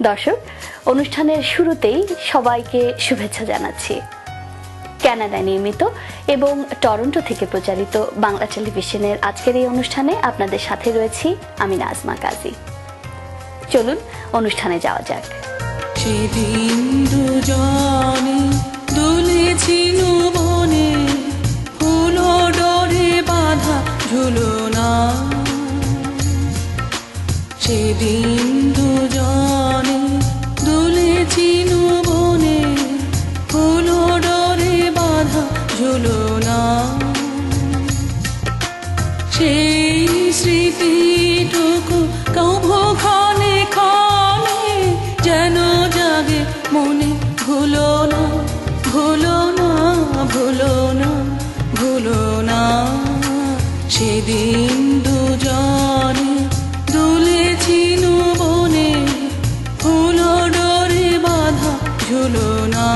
দর্শক, অনুষ্ঠানের শুরুতেই সবাইকে শুভেচ্ছা জানাচ্ছি। কানাডায় নির্মিত এবং টরন্টো থেকে প্রচারিত বাংলা টেলিভিশনের আজকের এই অনুষ্ঠানে আপনাদের সাথে রয়েছি আমি নাজমা কাজী। চলুন অনুষ্ঠানে যাওয়া যাক। সেদিন দুজনে দুলেছিল বনে, ফুল ডরে বাঁধা ঝুলনা। সেদিন দুজনে দুলেছিল বনে, ফুল ডরে বাঁধা ঝুলনা। সেই স্মৃতিটুকু কভু ক্ষণে ক্ষণে যেন জাগে মনে, ভুলো না, ভুলো না, ভুলো না, ভুলো না। সেদিন দুজনে দুলেছিল বনে, ফুল ডরে বাঁধা ঝুলনা।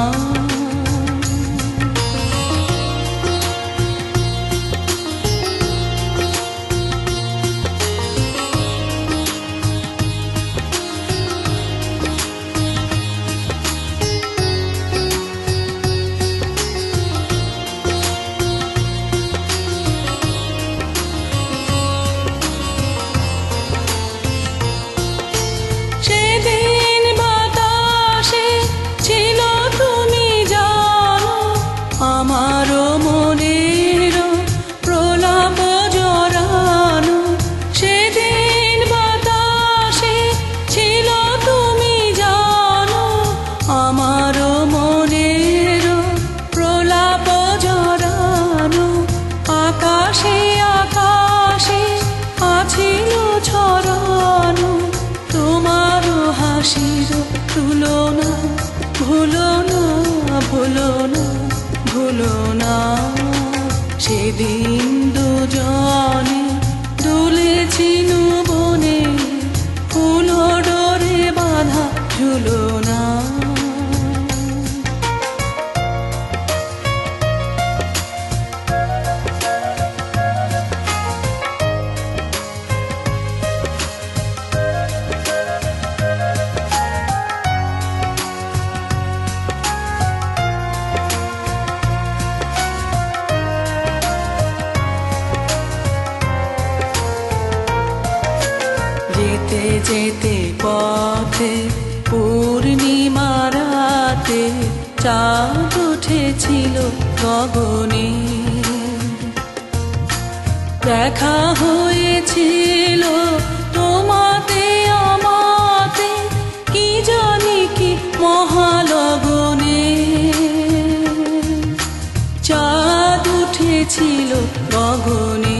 সেদিন দুজনে দুলেছিল বনে, ফুল ডরে বাঁধা ঝুলনা। যেতে যেতে পথে পূর্ণিমা রাতে চাঁদ উঠেছিল গগনে। দেখা হয়েছিল তোমাতে আমাতে, কি জানি কি মহালগনে। চাঁদ উঠেছিল গগনে।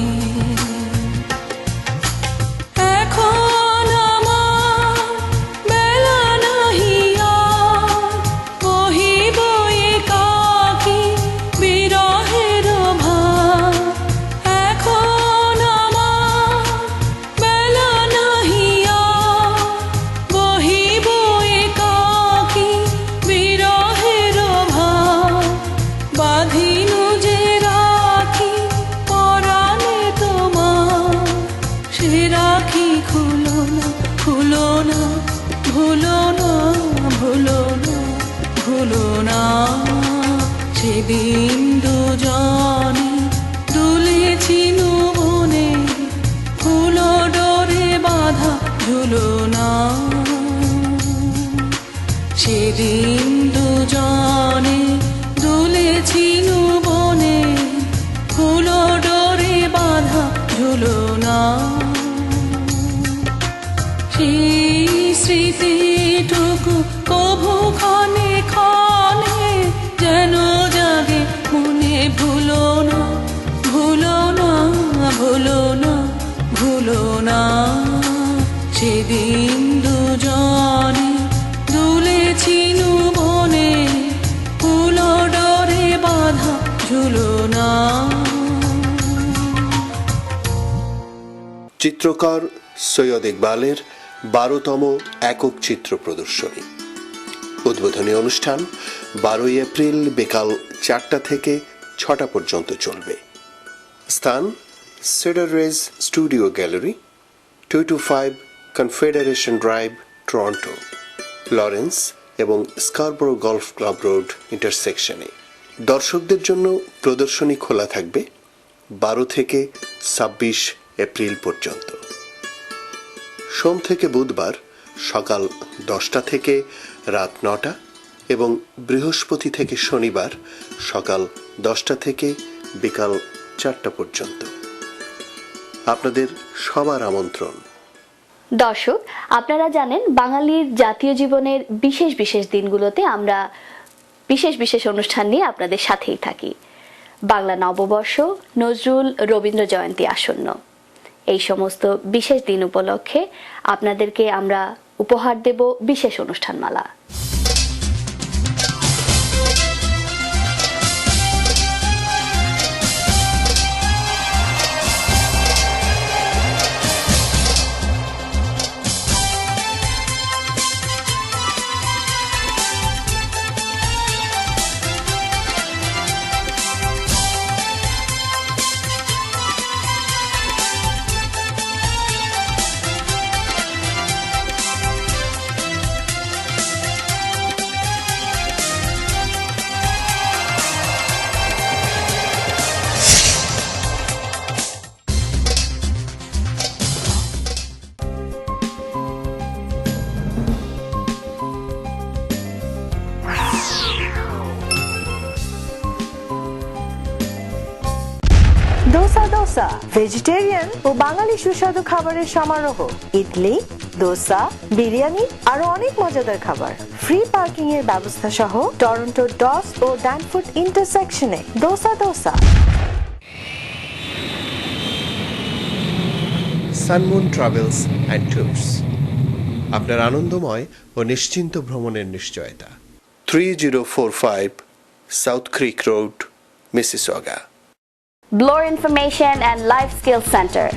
সেদিন দুজনে দুলেছিল বনে, ফুল ডরে বাঁধা ঝুলনা। সেদিন দুজনে দুলেছিল বনে, ফুল ডরে বাঁধা ঝুলনা। সেই স্মৃতিটুকু কভু ক্ষণে ক্ষণে যেন জাগে মনে, ভুলো না, ভুলো না, ভুলো না, ভুলো না। সেদিন দুজনে দুলেছিল বনে, ফুল ডরে বাঁধা ঝুলনা। চিত্রকর সৈয়দ ইকবালের 12তম একক চিত্র প্রদর্শনী। উদ্বোধনী অনুষ্ঠান 12 এপ্রিল বিকাল 4টা থেকে 6টা পর্যন্ত চলবে। স্থান cedar ridge studio gallery, 225 confederation drive, Toronto. Lawrence এবং স্কারবোরো গলফ ক্লাব রোড ইন্টারসেকশনে। দর্শকদের জন্য প্রদর্শনী খোলা থাকবে 12 থেকে 26 এপ্রিল পর্যন্ত। সোম থেকে বুধবার সকাল 10টা থেকে রাত 9টা এবং বৃহস্পতি থেকে শনিবার সকাল 10টা থেকে বিকাল 4টা পর্যন্ত। আপনাদের সবার আমন্ত্রণ। দর্শক, আপনারা জানেন বাঙালির জাতীয় জীবনের বিশেষ বিশেষ দিনগুলোতে আমরা বিশেষ বিশেষ অনুষ্ঠান নিয়ে আপনাদের সাথেই থাকি। বাংলা নববর্ষ, নজরুল, রবীন্দ্র জয়ন্তী আসন্ন। এই সমস্ত বিশেষ দিন উপলক্ষে আপনাদেরকে আমরা উপহার দেব বিশেষ অনুষ্ঠানমালা। দোসা দোসা ভেজিটেরিয়ান ও বাঙালি সুস্বাদু খাবারের সমারোহ। ইডলি, দোসা, বিরিয়ানি আরো অনেক মজাদার খাবার। ফ্রি পার্কিং এর ব্যবস্থা সহ টরন্টো ডস ও ড্যানফোর্ড ইন্টারসেকশনে Dosa Dosa. Sun moon travels and tours, আপনার আনন্দময় ও নিশ্চিন্ত ভ্রমণের নিশ্চয়তা। 3045 South Creek Road, Mississauga. Bloor information and life skill centre.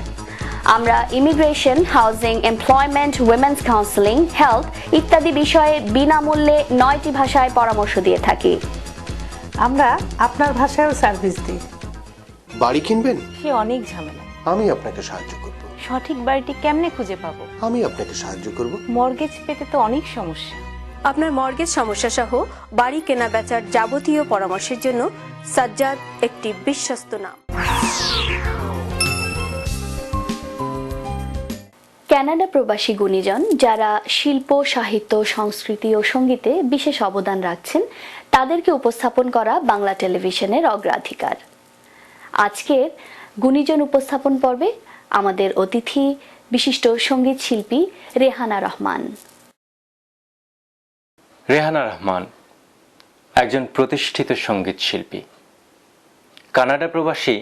আমরা immigration, housing, employment, women's counselling, health ইত্যাদি বিষয়ে বিনামূল্যে 9টি ভাষায় পরামর্শ দিয়ে থাকি। আমরা আপনার ভাষায়ও সার্ভিস দিই। বাড়ি কিনবেন? সে অনেক ঝামেলা। আমি আপনাকে সাহায্য করব। সঠিক বাড়িটি কেমনে খুঁজে পাবো? আমি আপনাকে সাহায্য করব। মর্গেজ পেতে তো অনেক সমস্যা। আপনার মর্গেজ সমস্যা সহ বাড়ি কেনা বেচার যাবতীয় পরামর্শের জন্য সাজ্জাদ একটি বিশ্বস্ত নাম। কানাডা প্রবাসী গুণীজন যারা শিল্প, সাহিত্য, সংস্কৃতি ও সঙ্গীতে বিশেষ অবদান রাখছেন, তাদেরকে উপস্থাপন করা বাংলা টেলিভিশনের অগ্রাধিকার। আজকের গুণীজন উপস্থাপন পর্বে আমাদের অতিথি বিশিষ্ট সঙ্গীত শিল্পী রেহানা রহমান। রেহানা রহমান একজন প্রতিষ্ঠিত সঙ্গীত শিল্পী, কানাডা প্রবাসী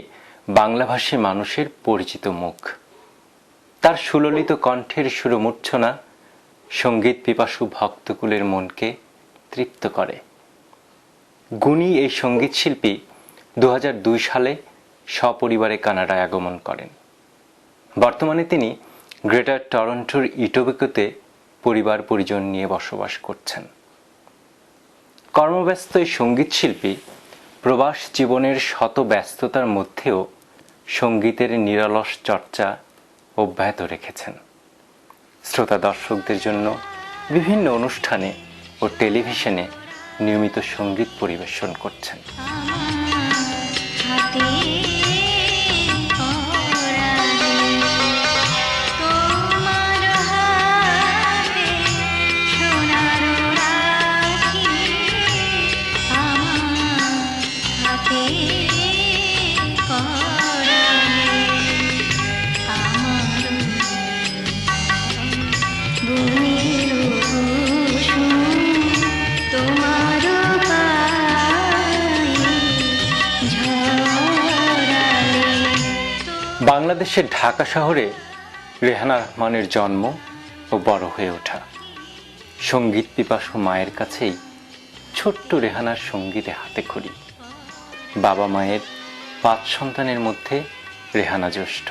বাংলাভাষী মানুষের পরিচিত মুখ। তার সুললিত কণ্ঠের সুরমূর্ছনা সঙ্গীত পিপাসু ভক্তকুলের মনকে তৃপ্ত করে। গুণী এই সঙ্গীত শিল্পী 2002 সালে সপরিবারে কানাডায় আগমন করেন। বর্তমানে তিনি গ্রেটার টরন্টোর ইটোবিকোতে পরিবার পরিজন নিয়ে বসবাস করছেন। কর্মব্যস্ত এই সঙ্গীত শিল্পী প্রবাস জীবনের শত ব্যস্ততার মধ্যেও সঙ্গীতের নিরলস চর্চা অব্যাহত রেখেছেন। শ্রোতা দর্শকদের জন্য বিভিন্ন অনুষ্ঠানে ও টেলিভিশনে নিয়মিত সঙ্গীত পরিবেশন করছেন। বাংলাদেশের ঢাকা শহরে রেহানা রহমানের জন্ম ও বড় হয়ে ওঠা। সঙ্গীত পিপাসু মায়ের কাছেই ছোট্ট রেহানার সঙ্গীতে হাতেখড়ি। বাবা মায়ের 5 সন্তানের মধ্যে রেহানা জ্যেষ্ঠ।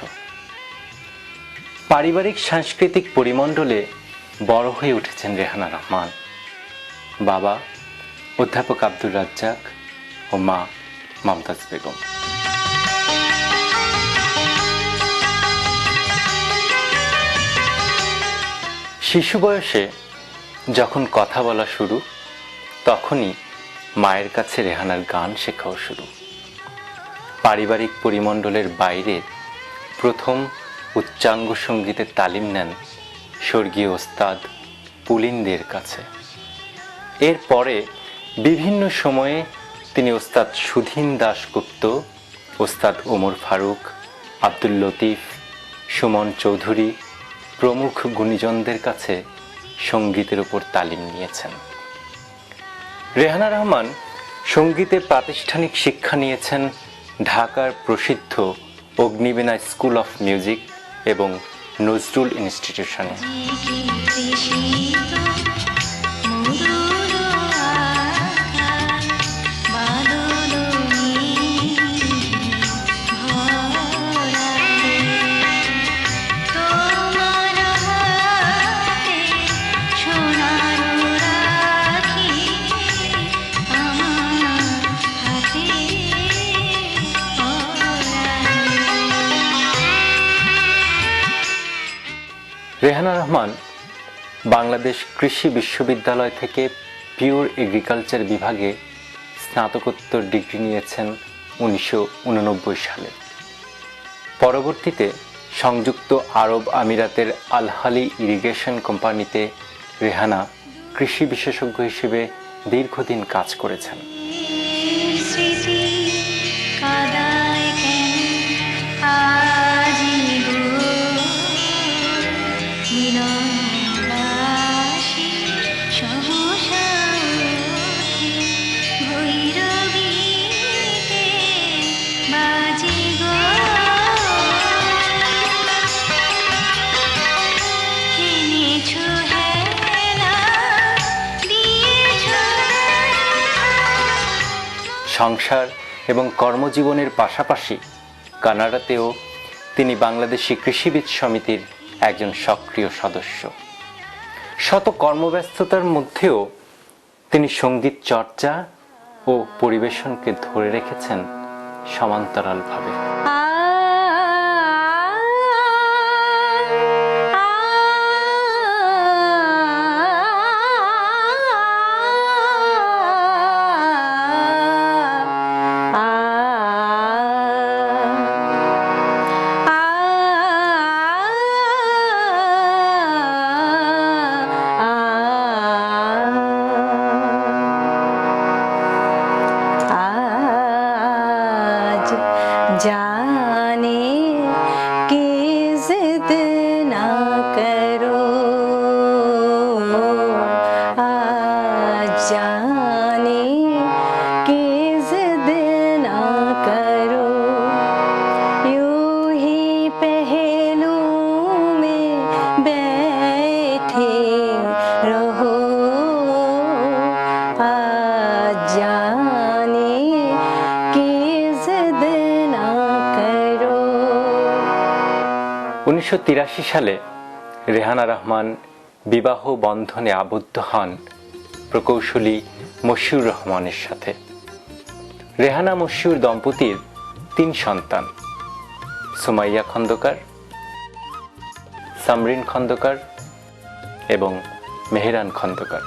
পারিবারিক সাংস্কৃতিক পরিমণ্ডলে বড় হয়ে উঠেছেন রেহানা রহমান। বাবা অধ্যাপক আব্দুর রাজ্জাক ও মা মমতাজ বেগম। শিশু বয়সে যখন কথা বলা শুরু, তখনই মায়ের কাছে রেহানার গান শেখাও শুরু। পারিবারিক পরিমণ্ডলের বাইরে প্রথম উচ্চাঙ্গ সঙ্গীতের তালিম নেন স্বর্গীয় ওস্তাদ পুলিনদের কাছে। এরপরে বিভিন্ন সময়ে তিনি ওস্তাদ সুধীন দাশগুপ্ত, ওস্তাদ ওমর ফারুক, আব্দুল লতিফ, সুমন চৌধুরী প্রমুখ গুণীজনদের কাছে সঙ্গীতের উপর তালিম নিয়েছেন। রেহানা রহমান সঙ্গীতে প্রাতিষ্ঠানিক শিক্ষা নিয়েছেন ঢাকার প্রসিদ্ধ অগ্নিবীণা স্কুল অফ মিউজিক এবং নজরুল ইনস্টিটিউশনে। রেহানা রহমান বাংলাদেশ কৃষি বিশ্ববিদ্যালয় থেকে পিওর এগ্রিকালচার বিভাগে স্নাতকোত্তর ডিগ্রি নিয়েছেন 1989 সালে। পরবর্তীতে সংযুক্ত আরব আমিরাতের আল-হালি ইরিগেশন কোম্পানিতে রেহানা কৃষি বিশেষজ্ঞ হিসেবে দীর্ঘদিন কাজ করেছেন। সংসার এবং কর্মজীবনের পাশাপাশি কানাডাতেও তিনি বাংলাদেশি কৃষিবিদ সমিতির একজন সক্রিয় সদস্য। শত কর্মব্যস্ততার মধ্যেও তিনি সঙ্গীত চর্চা ও পরিবেশনকে ধরে রেখেছেন সমান্তরালভাবে। जाने की जिद ना करो, आज जाने की जिद ना करो, यूं ही पहलू में बैठे रहो, आज जाने की जिद 1983 সালে রেহানা রহমান বিবাহ বন্ধনে আবদ্ধ হন প্রকৌশলী মশিউর রহমানের সাথে। রেহানা মশিউর দম্পতির 3 সন্তান, সুমাইয়া খন্দকার, সামরিন খন্দকার এবং মেহেরান খন্দকার।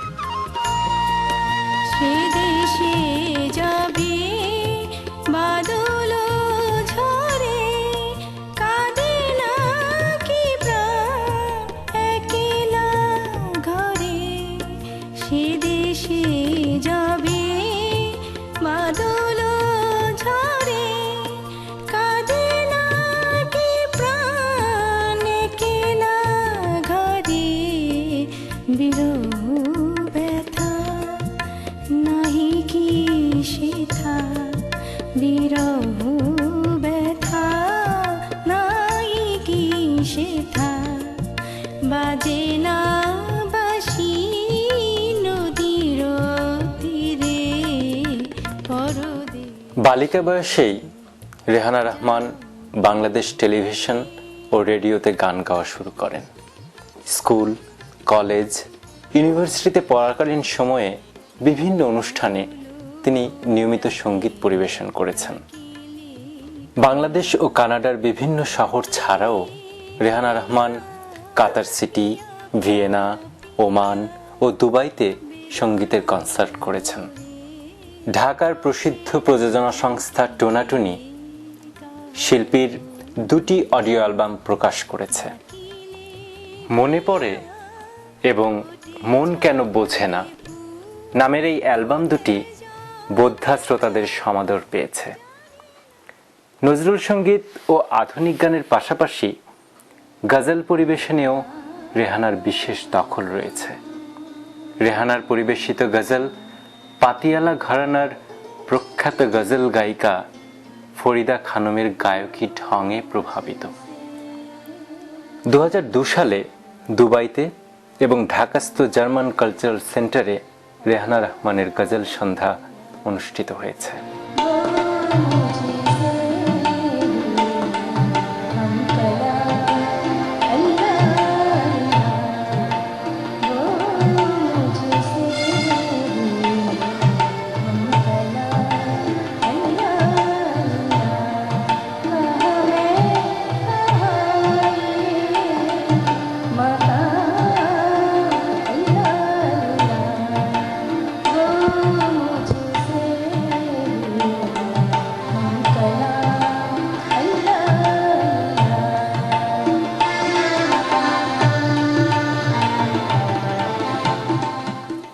বালিকা বয়সেই রেহানা রহমান বাংলাদেশ টেলিভিশন ও রেডিওতে গান গাওয়া শুরু করেন। স্কুল, কলেজ, ইউনিভার্সিটিতে পড়াকালীন সময়ে বিভিন্ন অনুষ্ঠানে তিনি নিয়মিত সঙ্গীত পরিবেশন করেছেন। বাংলাদেশ ও কানাডার বিভিন্ন শহর ছাড়াও রেহানা রহমান কাতার সিটি, ভিয়েনা, ওমান ও ও দুবাইতে সঙ্গীতের কনসার্ট করেছেন। ঢাকার প্রসিদ্ধ প্রযোজনা সংস্থা টোনাটুনি শিল্পীর 2টি অডিও অ্যালবাম প্রকাশ করেছে। মনে পড়ে এবং মন কেন বোঝে না নামের এই অ্যালবাম দুটি বোদ্ধা শ্রোতাদের সমাদর পেয়েছে। নজরুল সঙ্গীত ও আধুনিক গানের পাশাপাশি গজল পরিবেশনেও রেহানার বিশেষ দখল রয়েছে। রেহানার পরিবেশিত গজল পাতিয়ালা ঘরানার প্রখ্যাত গজল গায়িকা ফরিদা খানমের গায়কী ঢঙে প্রভাবিত। 2002 সালে দুবাইতে এবং ঢাকাস্থ জার্মান কালচারাল সেন্টারে রেহানা রহমানের গজল সন্ধ্যা অনুষ্ঠিত হয়েছে।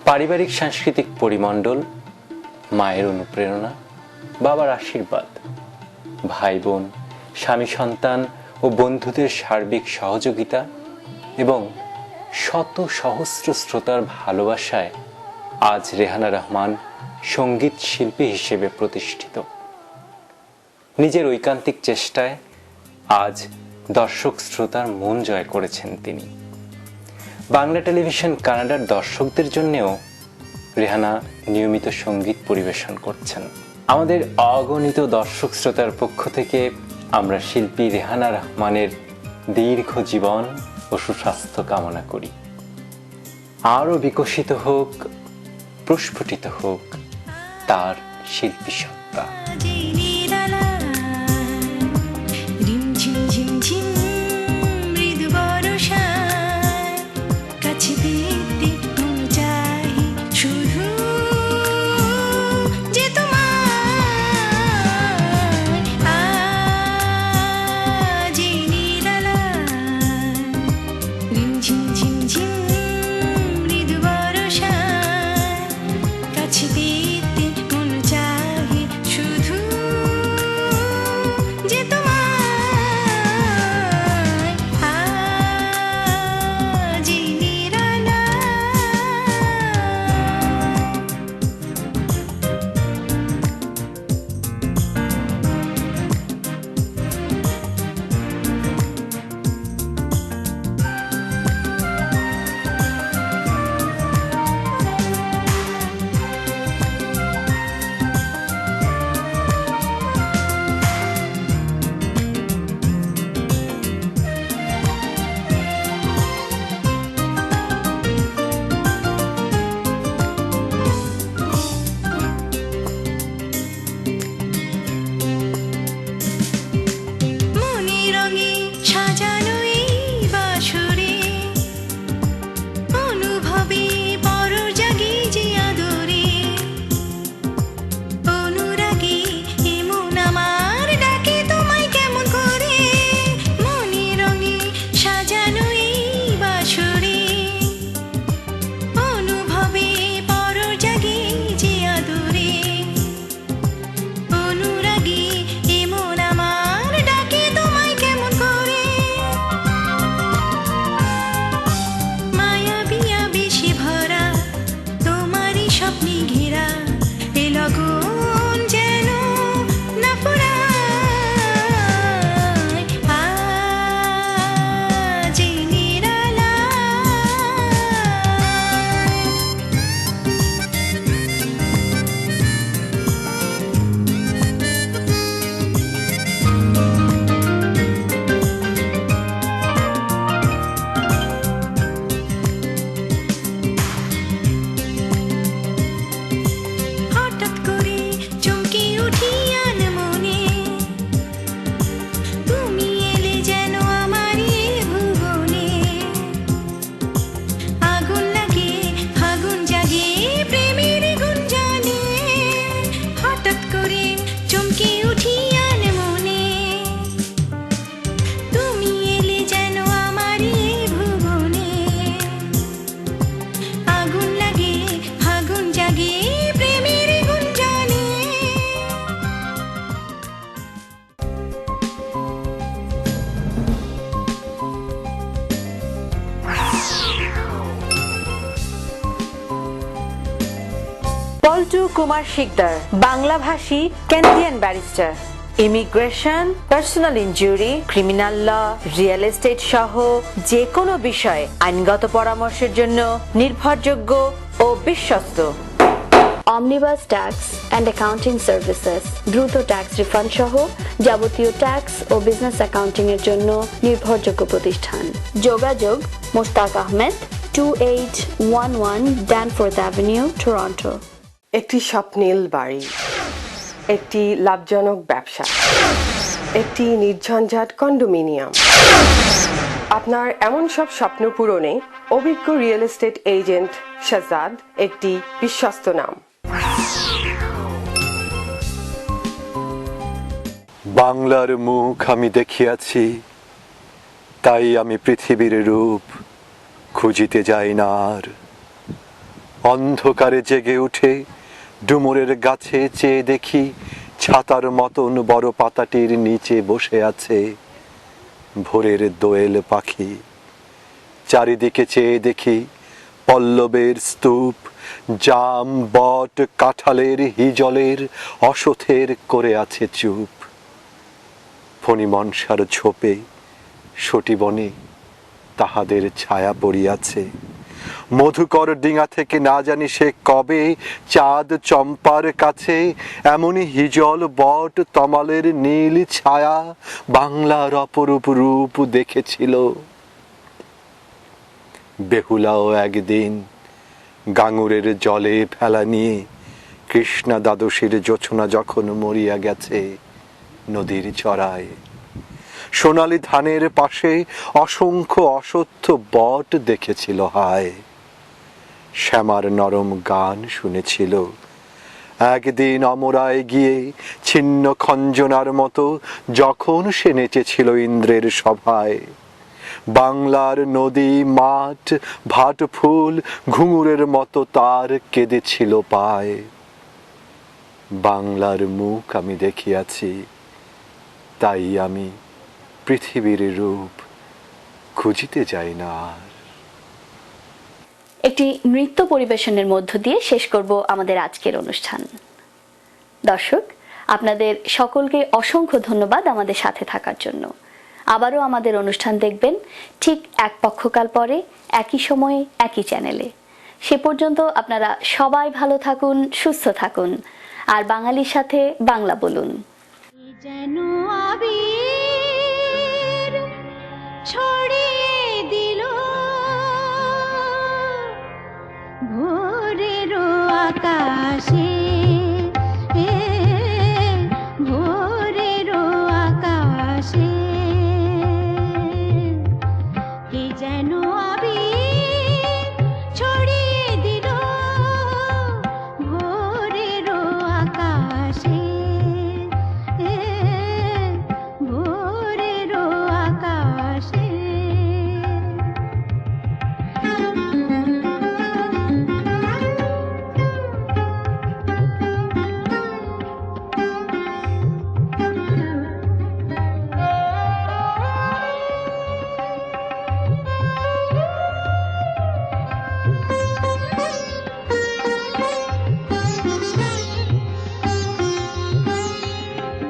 পারিবারিক সাংস্কৃতিক পরিমণ্ডল, মায়ের অনুপ্রেরণা, বাবার আশীর্বাদ, ভাই বোন, স্বামী সন্তান ও বন্ধুদের সার্বিক সহযোগিতা এবং শত সহস্র শ্রোতার ভালোবাসায় আজ রেহানা রহমান সঙ্গীত শিল্পী হিসেবে প্রতিষ্ঠিত। নিজের ঐকান্তিক চেষ্টায় আজ দর্শক শ্রোতার মন জয় করেছেন তিনি। বাংলা টেলিভিশন কানাডার দর্শকদের জন্যেও রেহানা নিয়মিত সঙ্গীত পরিবেশন করছেন। আমাদের অগণিত দর্শক শ্রোতার পক্ষ থেকে আমরা শিল্পী রেহানা রহমানের দীর্ঘ জীবন ও সুস্বাস্থ্য কামনা করি। আরও বিকশিত হোক, প্রস্ফুটিত হোক তার শিল্পী সত্তা। বল্টু কুমার শিকদার, বাংলাভাষী Canadian barrister. Immigration, personal injury, criminal law, real estate সহ যে কোনো বিষয়ে আইনগত পরামর্শের জন্য নির্ভরযোগ্য ও বিশ্বস্ত। Omnibus tax and accounting services, দ্রুত ট্যাক্স রিফান্ড সহ যাবতীয় ট্যাক্স ও বিজনেস অ্যাকাউন্টিং এর জন্য নির্ভরযোগ্য প্রতিষ্ঠান। যোগাযোগ Moshtaq Ahmed, 2811 Danforth avenue, Toronto. একটি স্বপ্নীল বাড়ি, একটি লাভজনক ব্যবসা, একটি নির্ঝঞ্ঝাট কন্ডোমিনিয়াম। আপনার এমন সব স্বপ্ন পূরণে অভিজ্ঞ রিয়েল এস্টেট এজেন্ট শাহজাদ একটি বিশ্বস্ত নাম। বাংলার মুখ আমি দেখিয়াছি, তাই আমি পৃথিবীর রূপ খুঁজিতে যাই না আর। অন্ধকারে জেগে উঠে ডুমুরের গাছে চেয়ে দেখি, ছাতার মতন বড় পাতাটির নিচে বসে আছে ভোরের দোয়েল পাখি। চারিদিকে চেয়ে দেখি পল্লবের স্তূপ, জাম, বট, কাঁঠালের, হিজলের, অশথের করে আছে চুপ। ফণিমনসার ঝোপে সটিবনে তাহাদের ছায়া পড়িয়াছে। মধুকর ডিঙা থেকে না জানি সে কবে চাঁদ চম্পার কাছে এমনই হিজল, বট, তমালের নীল ছায়া বাংলার অপরূপ রূপ দেখেছিল। বেহুলাও একদিন গাঙুরের জলে ফেলা নিয়ে কৃষ্ণা দ্বাদশীর জোছনা যখন মরিয়া গেছে নদীর চড়ায়, সোনালি ধানের পাশে অসংখ্য অসত্য বট দেখেছিল হায়। শ্যামার নরম গান শুনেছিল একদিন অমরায় গিয়ে ছিন্ন খঞ্জনার মতো যখন সে নেচেছিল ইন্দ্রের সভায়। বাংলার নদী, মাঠ, ভাট ফুল ঘুঙুরের মতো তার কেঁদেছিল পায়। বাংলার মুখ আমি দেখিয়াছি, তাই আমি পৃথিবীর রূপ খুঁজিতে যাই না আর। একটি নৃত্য পরিবেশনের মধ্য দিয়ে শেষ করব আমাদের আজকের অনুষ্ঠান। দর্শক, আপনাদের সকলকে অসংখ্য ধন্যবাদ আমাদের সাথে থাকার জন্য। আবারও আমাদের অনুষ্ঠান দেখবেন ঠিক এক পক্ষকাল পরে, একই সময়ে, একই চ্যানেলে। সে পর্যন্ত আপনারা সবাই ভালো থাকুন, সুস্থ থাকুন, আর বাঙালির সাথে বাংলা বলুন। যেন আবির ছড়িয়ে দিল ভোরের আকাশে, ভোরের আকাশে। কে যেন আবির ছড়িয়ে দিল ভোরের আকাশে, ভোরের আকাশে।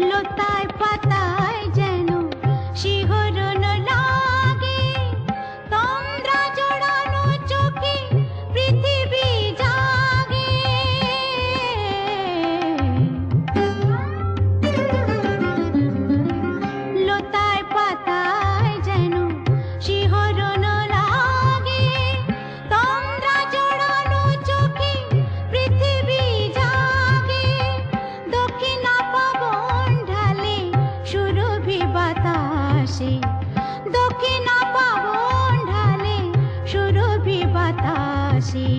লতায় পাতায় যেন শিহরণ লাগে, তন্দ্রা জড়ানো চোখে পৃথিবী জাগে। লতায় পাতায় যেন শিহরণ লাগে, তন্দ্রা জড়ানো চোখে পৃথিবী জাগে। দক্ষিণা পবন ঢালে সুরভি বাতাসে, দক্ষিণা পবন ঢালে সুরভি বাতাসে।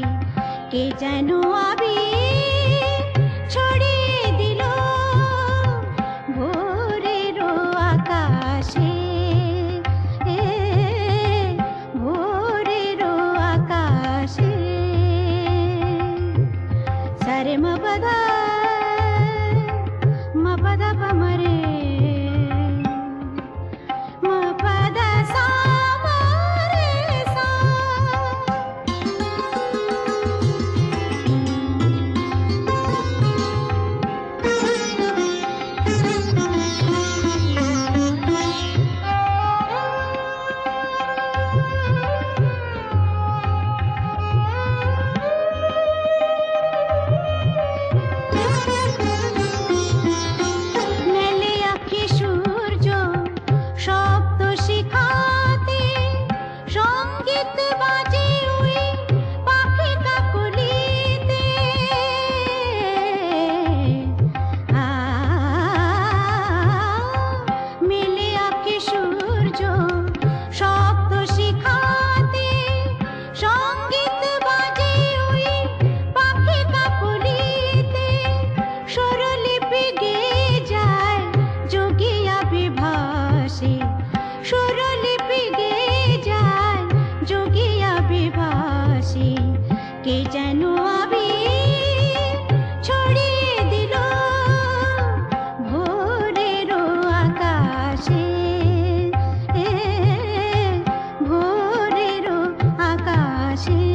কে যেন আবির ছড়িয়ে দিল ভোরের আকাশে, ভোরের আকাশে। সারে মপদা মপদা পমরে, মপদা সামরে সা। আকাশে